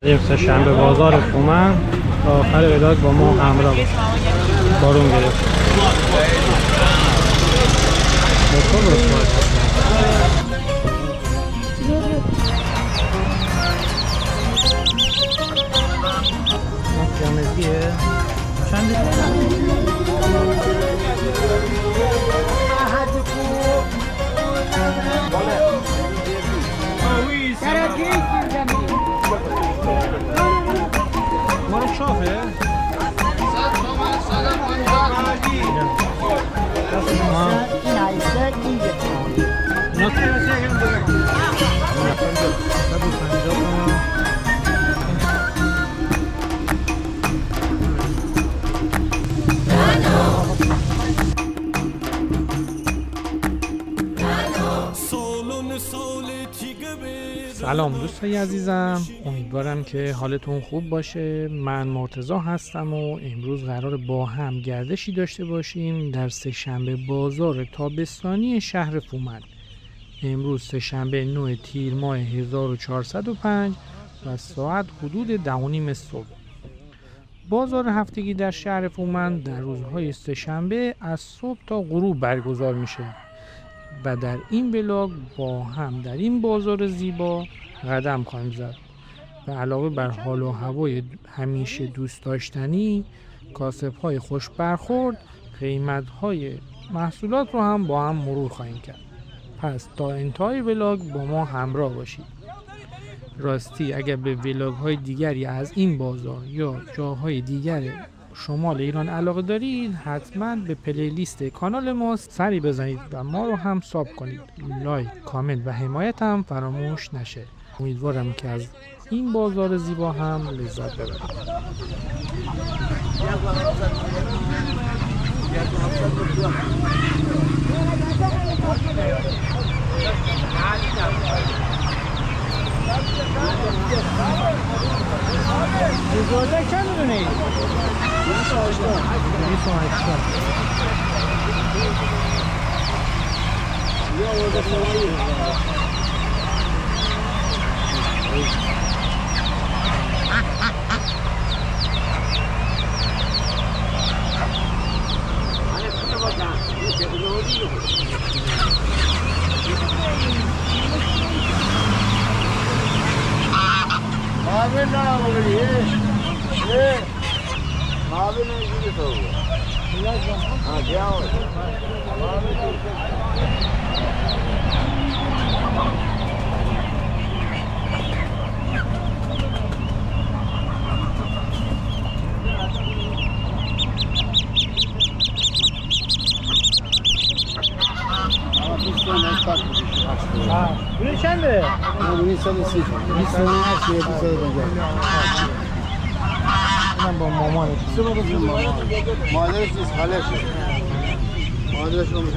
یک شنبه بازار فومن تا آخر ولاگ با ما همراه بود. بارون گرفت. موتور رسوایی جامعیه چند مال شافه؟ سلام دوستای عزیزم، امیدوارم که حالتون خوب باشه. من مرتضی هستم و امروز قرار با هم گردشی داشته باشیم در سه‌شنبه بازار تابستانی شهر فومن. امروز سه‌شنبه 9 تیر ماه 1405 و ساعت حدود 10:30 صبح. بازار هفتگی در شهر فومن در روزهای سه‌شنبه از صبح تا غروب برگزار میشه و در این ولاگ با هم در این بازار زیبا قدم خواهیم زد و علاوه بر حال و هوای همیشه دوست داشتنی، کاسب‌های خوش برخورد، قیمت‌های محصولات رو هم با هم مرور خواهیم کرد. پس تا انتهای ولاگ با ما همراه باشید. راستی اگر به ولاگ‌های دیگری از این بازار یا جاهای دیگر شمال ایران علاقه دارید، حتما به پلیلیست کانال ما سری بزنید و ما رو هم ساب کنید. لایک، کامنت و حمایت هم فراموش نشه. امیدوارم که از این بازار زیبا هم لذت ببرید. بزرگه چند دونه ای؟ 28 मावे ना बोली ये मावे नहीं जी तो हाँ क्या हो मावे بینه چنده؟ این 130 اینم با مامانه مادرش نیست خالشه مادرش رو میشه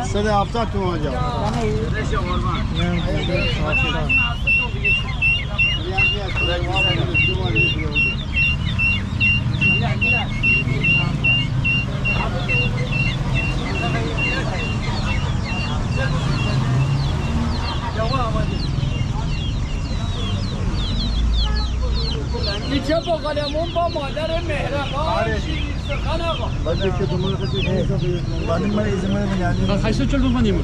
170 تومان جا اینجا بقالمون با مادر مهربان سخن آقا بچه که دومون بعد من ایزه من میگم خیلی چل بکنیم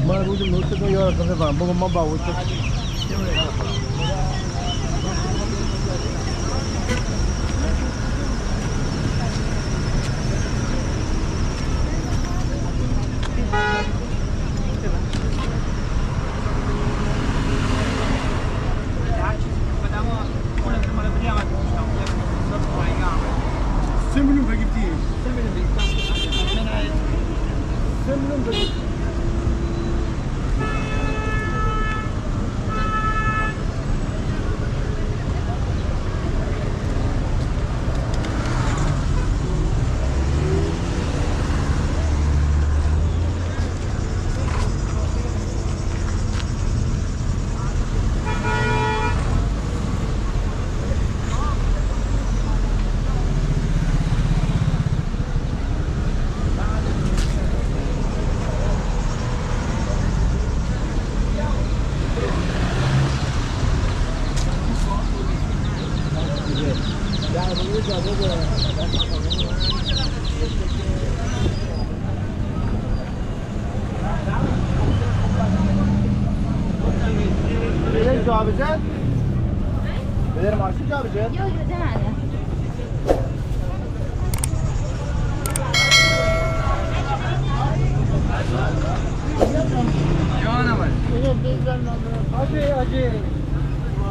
ما بود نوت تو یار کنه بابا ما باوت Beder cavabıcan? Beder maaşı cavabıcan? Yok ödemedi. Yana var. Acı acı.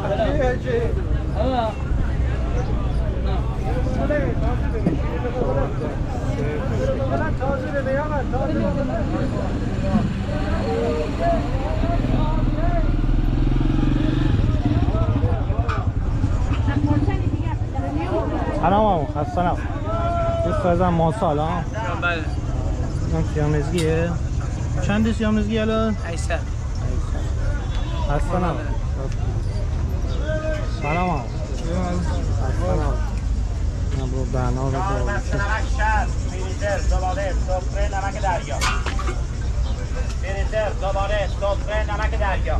Acı acı. Ha. Taze bebe yana taze. سلام آقا خسته نباش. دوست ازم ماسال ها. بله. این سیامزگیه. چند سیامزگی الان؟ 800. خسته نباش. سلام آقا. خسته نباش. من برو بنا رو نمک 60 فریزر زباله سفره نمک دریا فریزر زباله سفره نمک دریا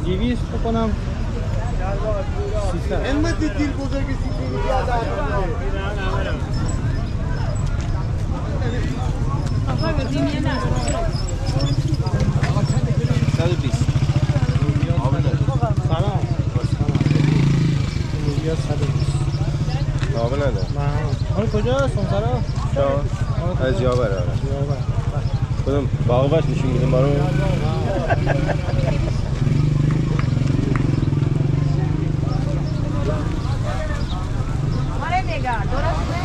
دیویست بکنم 300 Emmet dil bozar ki sikini ya da. سلام موزیا 120 Abi nerede? حال کجاست اون طرف؟ Az yaver abi. Kızım bağı baş nişin gidin bana. آره نگار درسته؟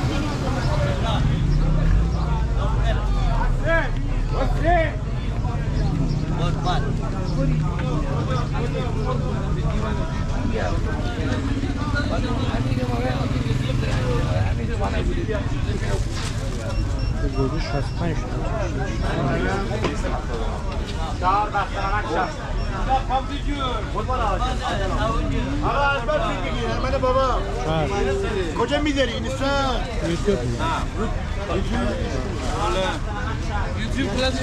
گوجه 65 چهار بسته نمک 60 Aga azbar fikri hemen baba. Koca mideri insan. یوتیوب YouTube Plus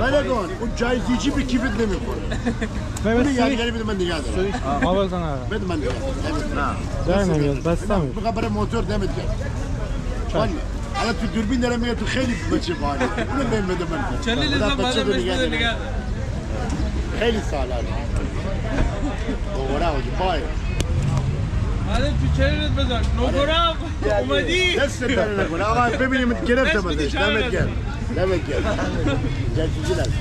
Böyle kon. O caizcici bir kibrit mi konu? Bunu yani gel bir ben de geldim. ما بزن Ben de geldim. در نمیاد بستم Bu kadar motor demet gel. Vallahi. Hala tu dürbün denemeye tu خیلی بچه bari. Bunu ben de ben. چلی لیزم بالا بشنه نگرد. خیلی سالار. دوباره اوج پای. حالا تو چلی لیز بذار. نوکرم اومدی. دست در نکن. آقا ببینیم گرفته بده. دمت گل. دمت گل. جلسیجی لازم.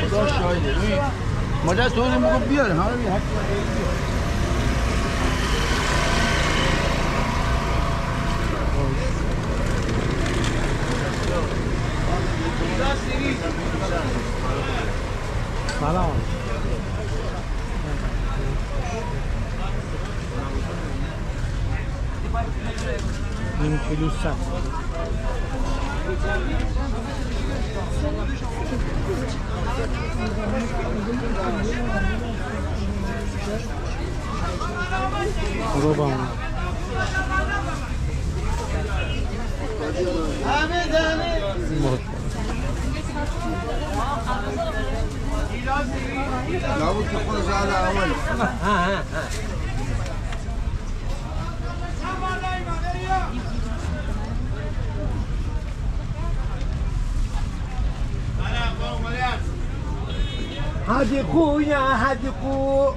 خدا شاهده. ماجرا سوالم بگو بیار. ها سلام نیم کیلو 100 روبا لابد تكون زعل أول. هادي خويا هادي خو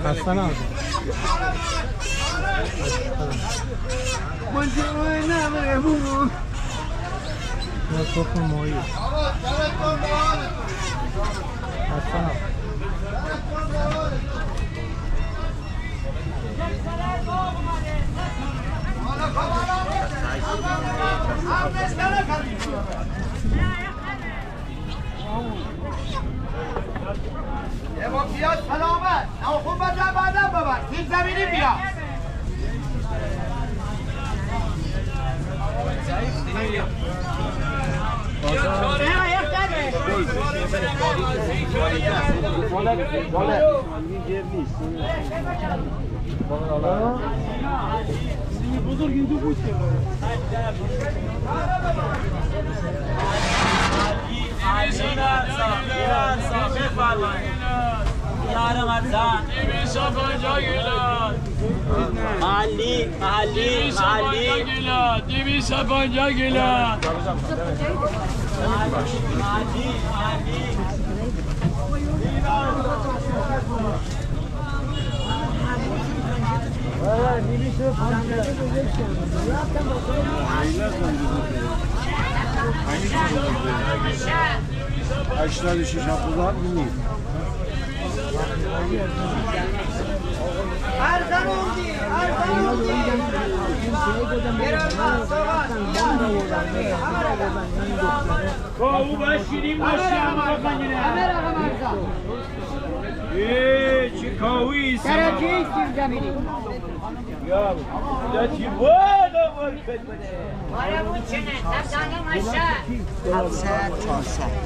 خسته نباش یا تخم ماهی خسته نباش امام بیاد سلامت خوب بزن بعدم ببر تیز زمینی بیا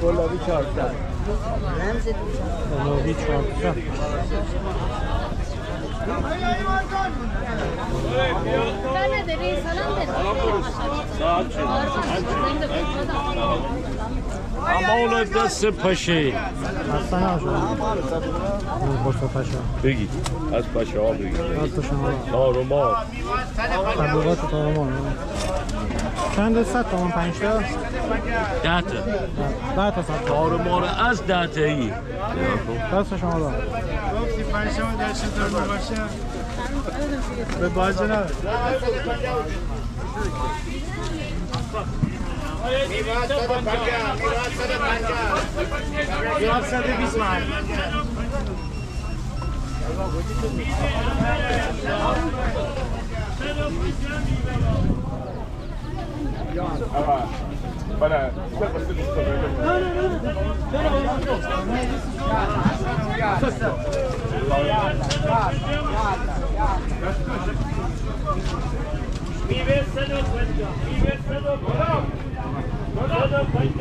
گلابی 400 اما دست پشه اصلا نشد خورسا پاشا بگید از پشه ها بگید از شما تاروما تبلیغات تارمان چند صد تومن 5 تا 10 تا 10 تا صد تاروما رو از 10 تایی دست شما دارم به بازه نه میواد 120 ماه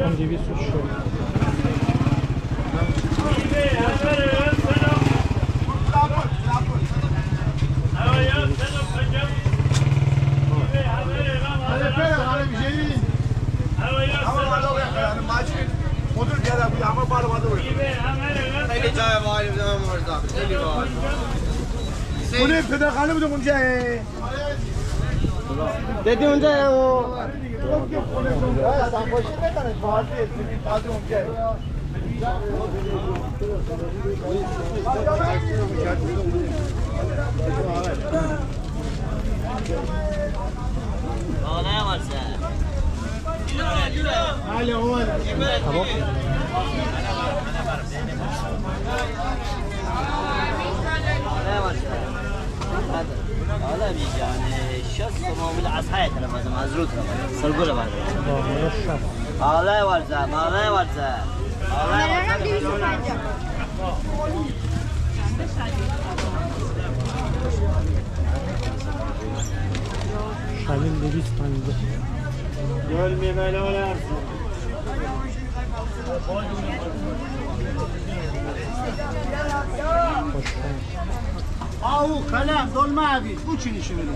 من 200 شد خیلی جای وای بودم مرزا خیلی وای اون پدرخانه بوده اونجا دیدی اونجا حالا بیجانه شست معامل از های تلفظم از رو تلفظم سرگوله بعد حالا ورزم حالا ورزم شلیل 250 گل میمونه اونم آو کلم دلمه عبید او چی نشو بده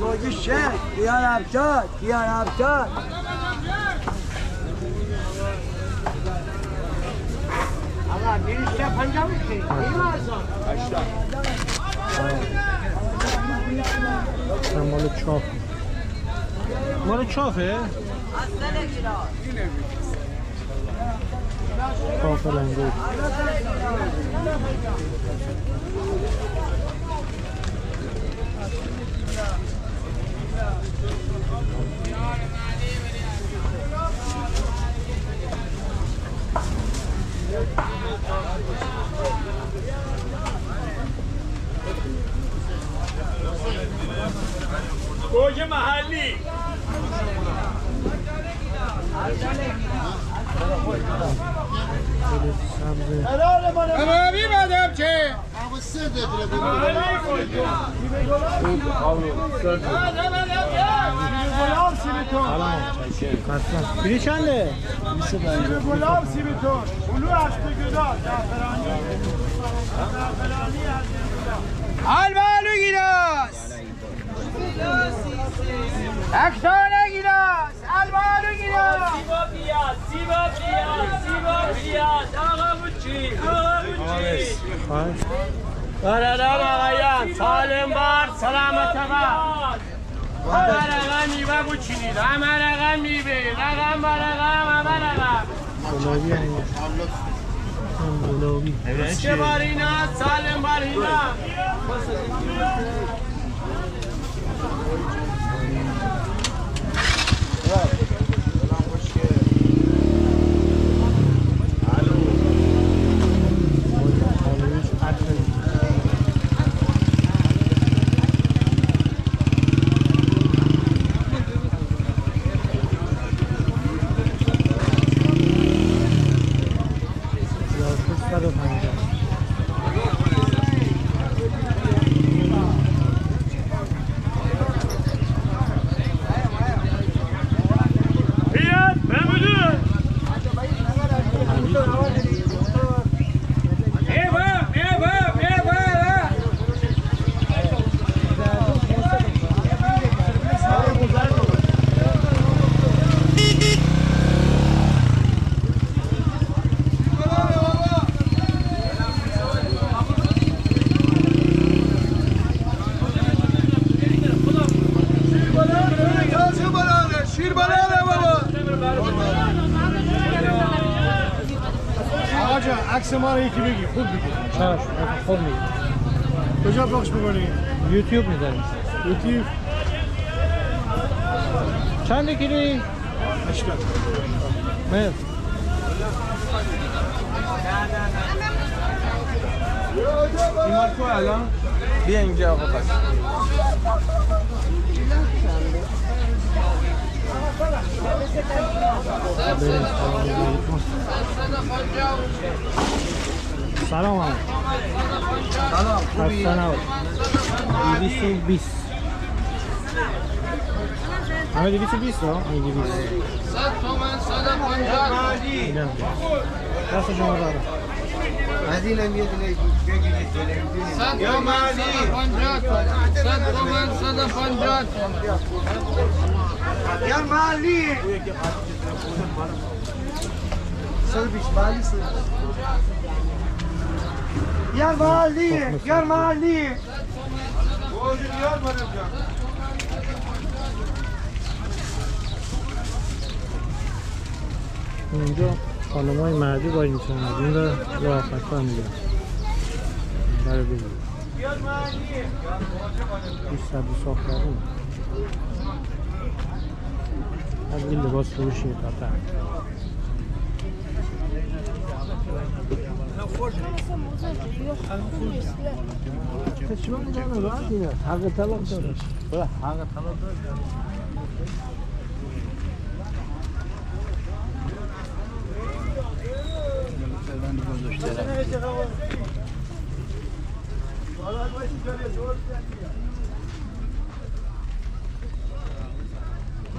گوگی شک دیان ابتاد آقا میریشته پنجا میشه مال چاپ مال چافه؟ چاپ لنگوی گوجه محلی سبز امامی مادم چه؟ اما سه دادره بود قطعا بیری چنده؟ گلاب سیبیتون اولو هست گدا زعفرانی الوالو گیلاس اکتانه گیلاس الوالو گیلاس سیبا پیاز آقا بوچی خواهش برادر آقایان سالم بار سلامت بار رقم میوه بوچینید همه رقم میوه رقم با رقم همه رقم گلابی هم گلابی چه بارینا سالم بارینا عکس ما رو یکی بگی خوب بگی چشم خوب میگه کجا پخش میکنی؟ یوتیوب میذاریم یوتیوب چند کیلویی؟ 80 مرد این مال تو الان بیا اینجا آقا پس سلام هم سلام خوبی؟ خسته 220 همه 220 ها؟ همه 220 100 تومن 150 اینم دست شما دارم از این هم یه دونه بگیرید 100 تومن 150 100 تومن 150 یا مالی 120 مالی یا مالی یا مالی اینجا خانم های مردی باید میتونن این رو رافت ها میگن برای بگید 200 ساختارون از این لباس فروشی قطعا حق طلاق داره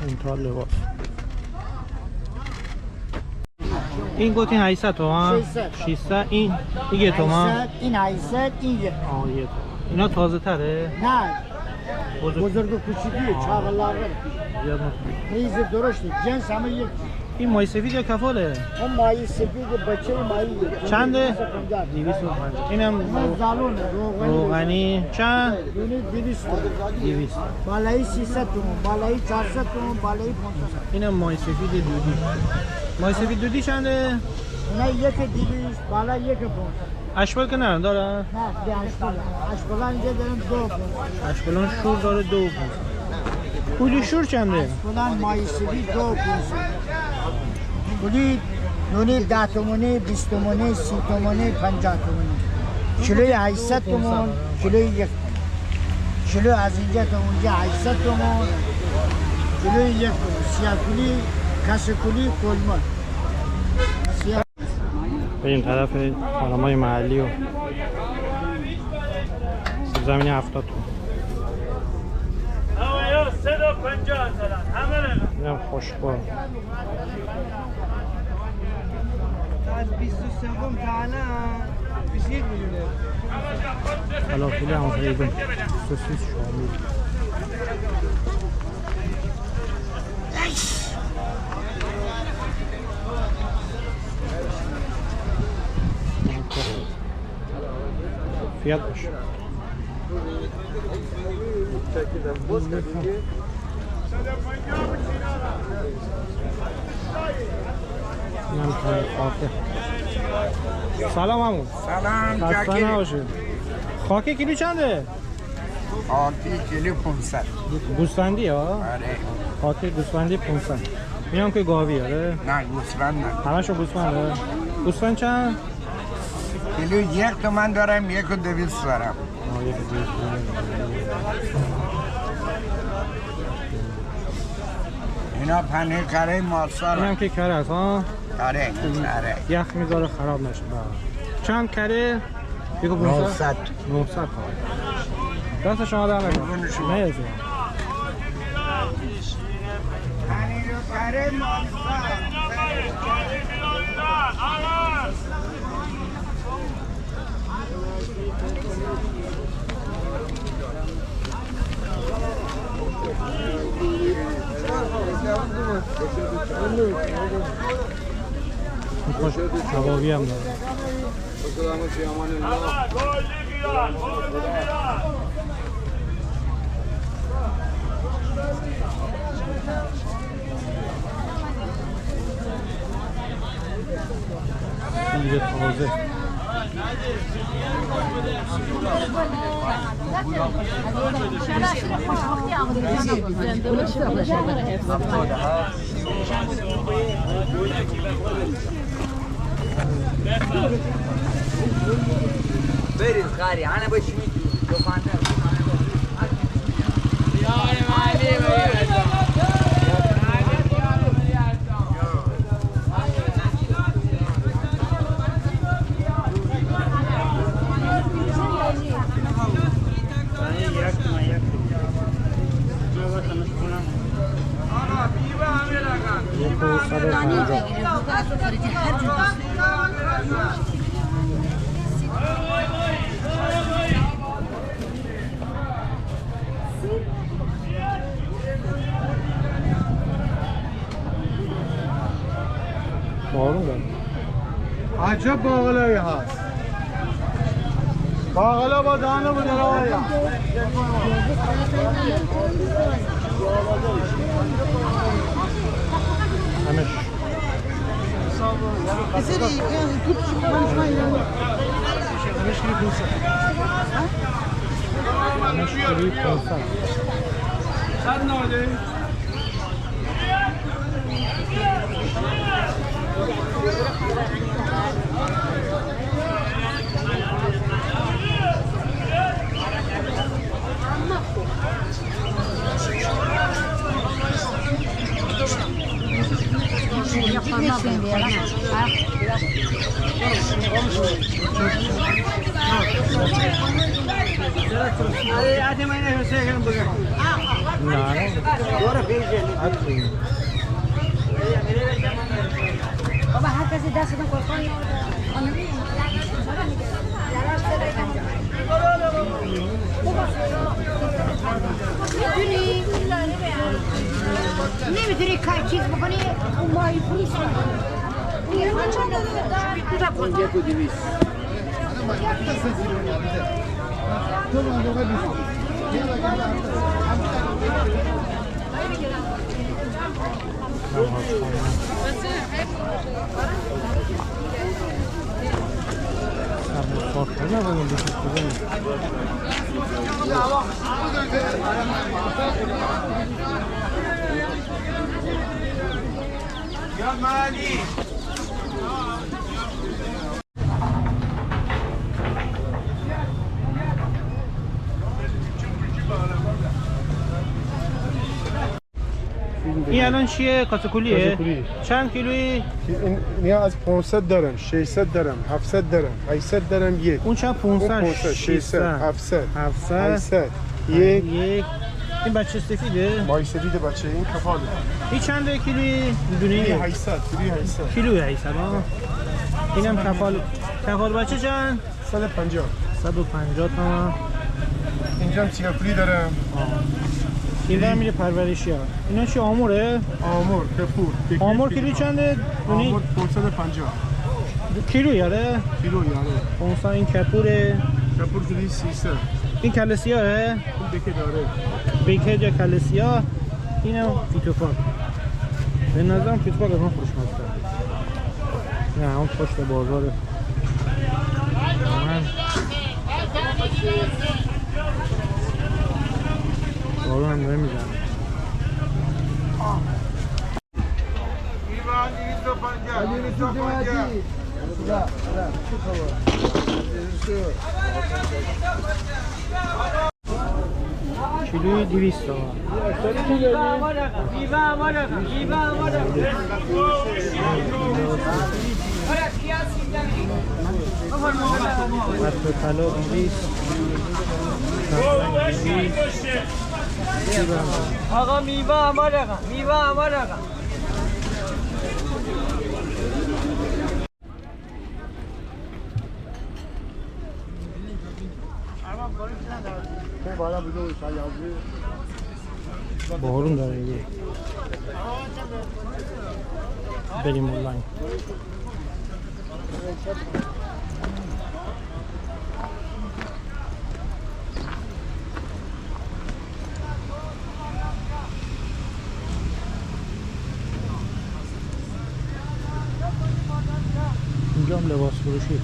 این تا لباس این گفتین 800 تومن 600 این یه تومن این 800 این یه آه یه تومن اینا تازه تره نه بزرگ بزرگ و کوچیکی چاقلاره زیاد ریز درشته جنس همه یک این مای سفید یا کفاله اون مایی سفید بچه مایی چنده 250 اینم من زالونه روغنی چند دونه 200 200 بالایی 300 تومن بالایی 400 تومن بالایی 500 اینم مای سفید دودی مای سفید دودی چنده اونا یک 200 بالا یک 500 اشبال که نه داره نه ده اشکال اینجا دارم 2 اشبالان شور داره 2 پولی شور چنده اشکال مایی سفید 2 پولی دونه 10 تومنه 20 تومنه 30 تومنه 50 تومنه کیلوی 800 تومن کیلوی یک کیلو از اینجا تا اونجا 800 تومن کیلوی یک سیاه کلی کاسه کلی کلمه سیاه بریم طرف خانمای محلی و زمین 70 تومن. آقا 350 دارن همه اینم خوشبار. از 23 تا الان 21 میلیونه. فلافل هم خریدم. سوسیس شامی. فیات باشه. سلام عمو. سلام خسته نباشید. خاک کیلو چنده؟ آتی کیلو 500. گوسفندی ها؟ آره. خاک گوسفندی 500. اینم که گاوی آره؟ نه گوسفند نه. همشون گوسفنده؟ گوسفند چند؟ کیلو 1 تومن دارم 1 و 200 دارم. یک 200. اینا پنیر کره ماسار. اینم که کره است ها؟ کره کره. یخ میذاره خراب نشه. چند کره؟ 900. 900 دست شما در نکنم. مرسی. پنیر کره ماسار. خوش کبابی هم داره. اینجا تازه برید خاری انا باشی دکاندار بارون داره. عجب باقلایی هست. باقلا با دانه بوده رایا. همش همش 500. صد ناده بابا هر کسی دستتون قربان نمیتونی کار چیز بکنی مایی پولیس یا مالی این الان چیه؟ کاتوکولیه؟ کاتوکولی. چند کیلویی؟ این از 500 درم، 600 درم، 700 درم، 800 درم یک. اون چند 500 600 700 700 800 یک. این بچه سفیده؟ مای سفید بچه این کفاله. این چند کیلویی؟ میدونی؟ 800 کیلویی 800 اینم کفال بچه چند؟ 150 تومن. اینجا هم سیاپولی دارم. این برم میره پرورشی ها. اینا چی آموره؟ آمور، کپور. آمور کیلو چنده؟ آمور 550 کیلو یاره؟ کیلو یاره. 500 این کپوره. کپور کیلویی 300. این کله سیاهه؟ این بکه داره. بیکه یا کله سیاه. اینم فیتوفاک. به نظرم فیتوفاک از من خوشمزه. نه اون پشت بازاره. دارو هم داره میزنه. کیلوی 200 تومن. بطه طلا 200. آقا میوه آمار آقا میوه آمار آقا بارون داره یه بریم اونلاین. اینجا هم لباس فروشی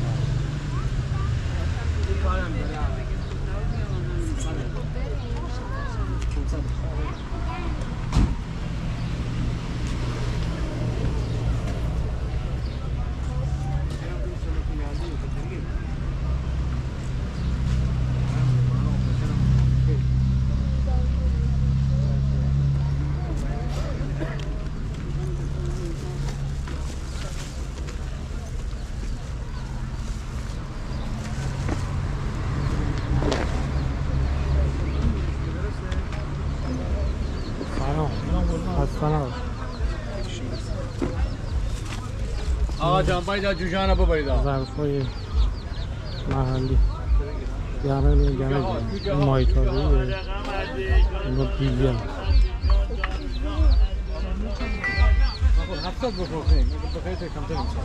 آقا جان باید جوجانه ببرید. ظرفای محلی گمه مایتابی اینا بیلیان 700 بفروخیم بخیرت کمتر میشه.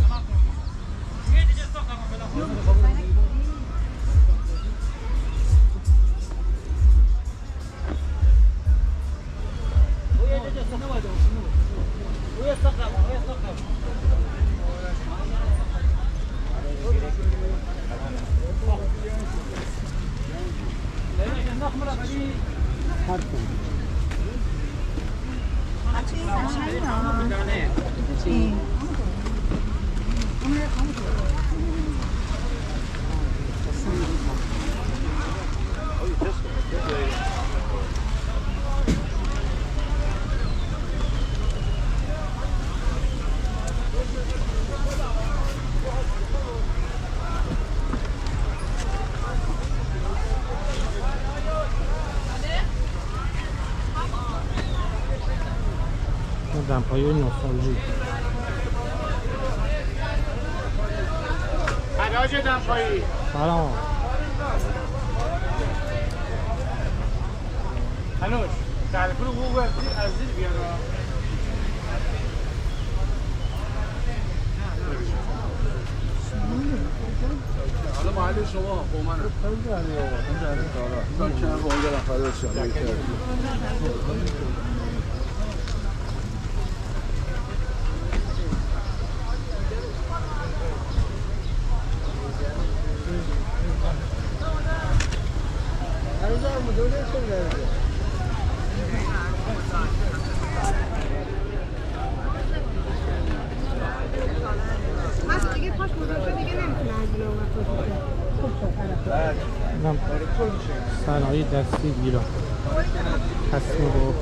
دمپایی نوستالژی حراج دمپایی. سلام هنوش تعریفون حقوق از دید بیانا. حالا محل شما قومنه من چند قوم دارم خدا شما صنایع دستی گیرا تصمیم با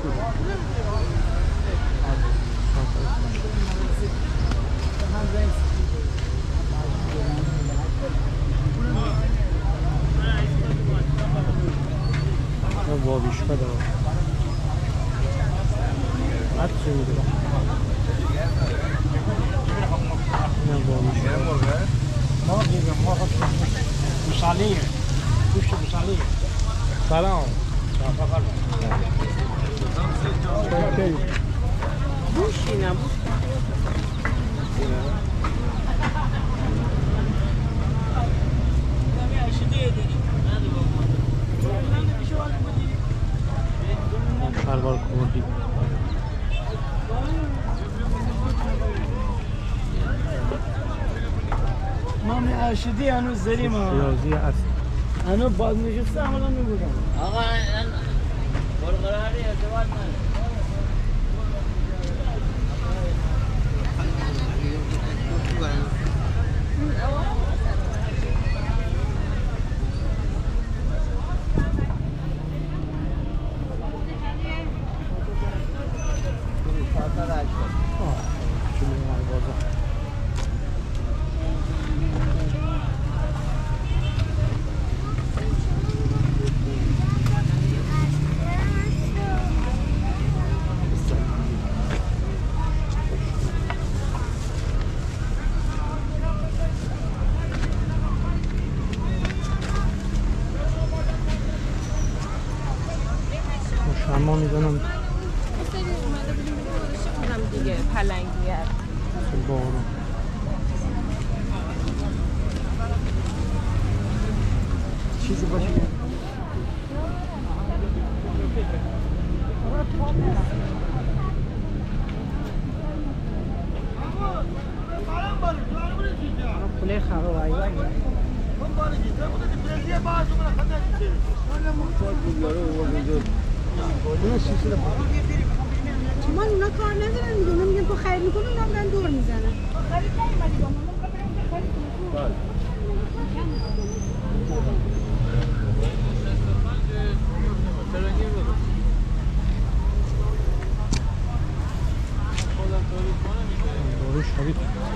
بابیشکا داره بعد چه میده اینم بابیشکا ما میگم ما مصالیه گوشت مصالیه سلام بوشینم شلوار کردی ما ارشدی هنوز داریم پیازی اصل هنوز باز نشسته همون میگودم آقا برقراری ارتباط نداره شما میزنم دیگه پلنگیه بارون چیزی باشه پول خراب ایوان من اونا کار ندارن دیگه اونا میگن تو خرید میکنی اونا برن دور میزنن دارو شبیه